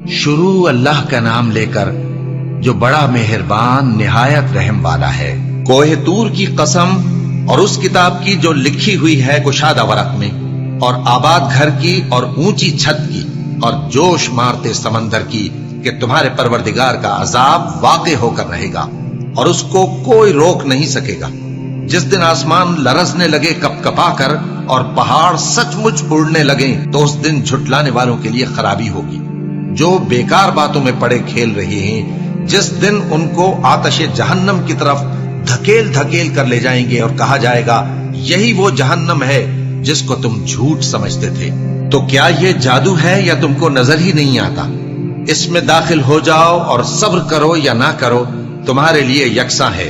शुरू अल्लाह का नाम लेकर जो बड़ा मेहरबान निहायत रहम वाला है। कोहे तूर की कसम और उस किताब की जो लिखी हुई है कुशादा वरक में, और आबाद घर की और ऊंची छत की, और जोश मारते समंदर की कि तुम्हारे परवरदिगार का अजाब वाक़े होकर रहेगा और उसको कोई रोक नहीं सकेगा। जिस दिन आसमान लरजने लगे कपकपा कर और पहाड़ सचमुच उड़ने लगे, तो उस दिन झुटलाने वालों के लिए खराबी होगी जो बेकार बातों में पड़े खेल रहे हैं। जिस दिन उनको आतशे जहन्नम की तरफ धकेल धकेल कर ले जाएंगे और कहा जाएगा यही वो जहन्नम है जिसको तुम झूठ समझते थे। तो क्या ये जादू है या तुमको नजर ही नहीं आता? इसमें दाखिल हो जाओ और सब्र करो या ना करो, तुम्हारे लिए यकसा है।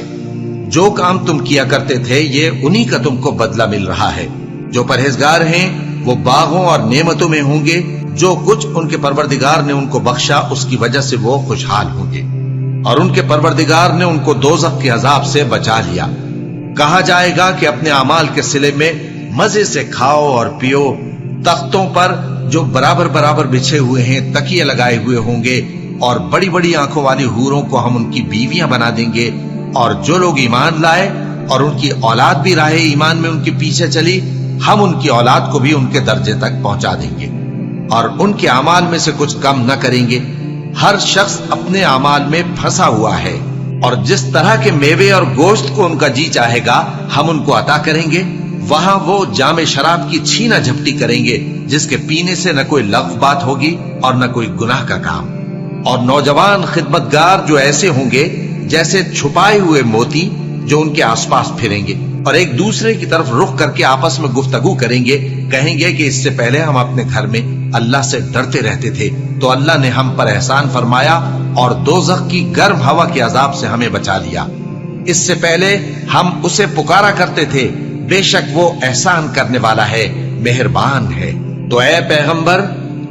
जो काम तुम किया करते थे ये उन्हीं का तुमको बदला मिल रहा है। जो परहेजगार हैं वो बागों और नेमतों में होंगे। जो कुछ उनके परवरदिगार ने उनको बख्शा उसकी वजह से वो खुशहाल होंगे, और उनके परवरदिगार ने उनको दोज़ख के अजाब से बचा लिया। कहा जाएगा कि अपने अमाल के सिले में मजे से खाओ और पियो। तख्तों पर जो बराबर बराबर बिछे हुए हैं तकिए लगाए हुए होंगे, और बड़ी बड़ी आंखों वाली हूरों को हम उनकी बीवियां बना देंगे। और जो लोग ईमान लाए और उनकी औलाद भी राहे ईमान में उनके पीछे चली, हम उनकी औलाद को भी उनके दर्जे तक पहुंचा देंगे और उनके अमाल में से कुछ कम न करेंगे। हर शख्स अपने अमाल में फंसा हुआ है, और जिस तरह के मेवे और गोश्त को उनका जी चाहेगा हम उनको अता करेंगे। वहां वो जामे शराब की छीना झपटी करेंगे जिसके पीने से न कोई लग़्व बात होगी और न कोई गुनाह का काम। और नौजवान खिदमतगार जो ऐसे होंगे जैसे छुपाए हुए मोती जो उनके आसपास फिरेंगे और एक दूसरे की तरफ रुख करके आपस में गुफ्तगू करेंगे। कहेंगे कि इससे पहले हम अपने घर में अल्लाह से डरते रहते थे, तो अल्लाह ने हम पर एहसान फरमाया और दोज़ख की गर्म हवा के अजाब से हमें बचा लिया। इससे पहले हम उसे पुकारा करते थे, बेशक वो एहसान करने वाला है, मेहरबान है। तो ऐ पैगंबर,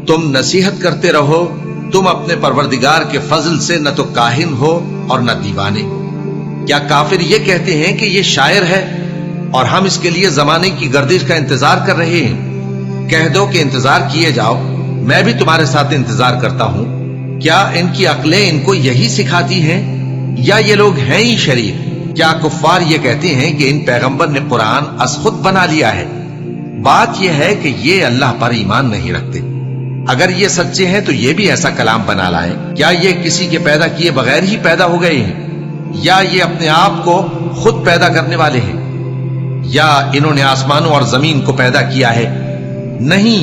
तुम नसीहत करते रहो। तुम अपने परवरदिगार के फजल से न तो काहिन हो और न दीवाने। क्या काफिर ये कहते हैं कि ये शायर है और हम इसके लिए जमाने की गर्दिश का इंतजार कर रहे हैं? कह दो कि इंतजार किए जाओ, मैं भी तुम्हारे साथ इंतजार करता हूं। क्या इनकी अक्लें इनको यही सिखाती हैं या ये लोग हैं ही शरीफ? क्या कुफ्फार ये कहते हैं कि इन पैगंबर ने कुरान असखुद बना लिया है? बात यह है कि ये अल्लाह पर ईमान नहीं रखते। अगर ये सच्चे हैं तो ये भी ऐसा कलाम बना लाए। क्या ये किसी के पैदा किए बगैर ही पैदा हो गए हैं, या ये अपने आप को खुद पैदा करने वाले हैं, या इन्होंने आसमानों और जमीन को पैदा किया है? नहीं,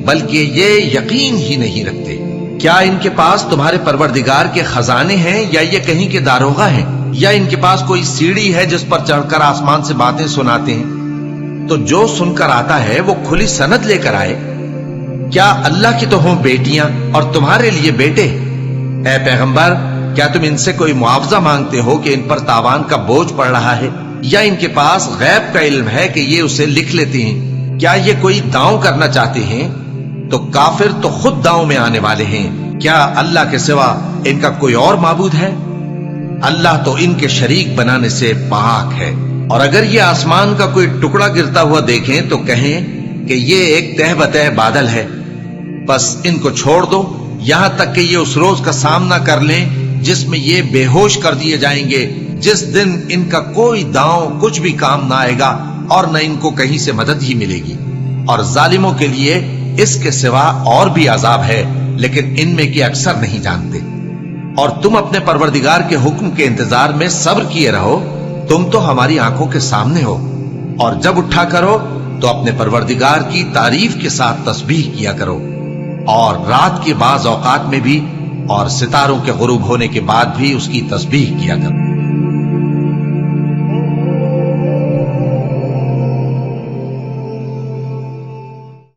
बल्कि ये यकीन ही नहीं रखते। क्या इनके पास तुम्हारे परवरदिगार के खजाने हैं या ये कहीं के दारोगा हैं, या इनके पास कोई सीढ़ी है जिस पर चढ़कर आसमान से बातें सुनाते हैं? तो जो सुनकर आता है वो खुली सनद लेकर आए। क्या अल्लाह की तो हों बेटियां और तुम्हारे लिए बेटे? ऐ पैगंबर, क्या तुम इनसे कोई मुआवजा मांगते हो कि इन पर तावान का बोझ पड़ रहा है, या इनके पास गैब का इल्म है कि ये उसे लिख लेते हैं? क्या ये कोई दांव करना चाहते हैं? तो काफिर तो खुद दांव में आने वाले हैं। क्या अल्लाह के सिवा इनका कोई और माबूद है? अल्लाह तो इनके शरीक बनाने से पाक है। और अगर ये आसमान का कोई टुकड़ा गिरता हुआ देखें तो कहें कि ये एक तह बतह बादल है। बस इनको छोड़ दो यहां तक कि ये उस रोज का सामना कर लें जिसमें ये बेहोश कर दिए जाएंगे, जिस दिन इनका कोई दांव कुछ भी काम ना आएगा और न इनको कहीं से मदद ही मिलेगी। और जालिमों के लिए इसके सिवा और भी अजाब है, लेकिन इनमें के अक्सर नहीं जानते। और तुम अपने परवरदिगार के हुक्म के इंतजार में सब्र किए रहो। तुम तो हमारी आंखों के सामने हो, और जब उठा करो तो अपने परवरदिगार की तारीफ के साथ तस्बीह किया करो, और रात के बाज औकात में भी और सितारों के गुरूब होने के बाद भी उसकी तस्बीह किया करो।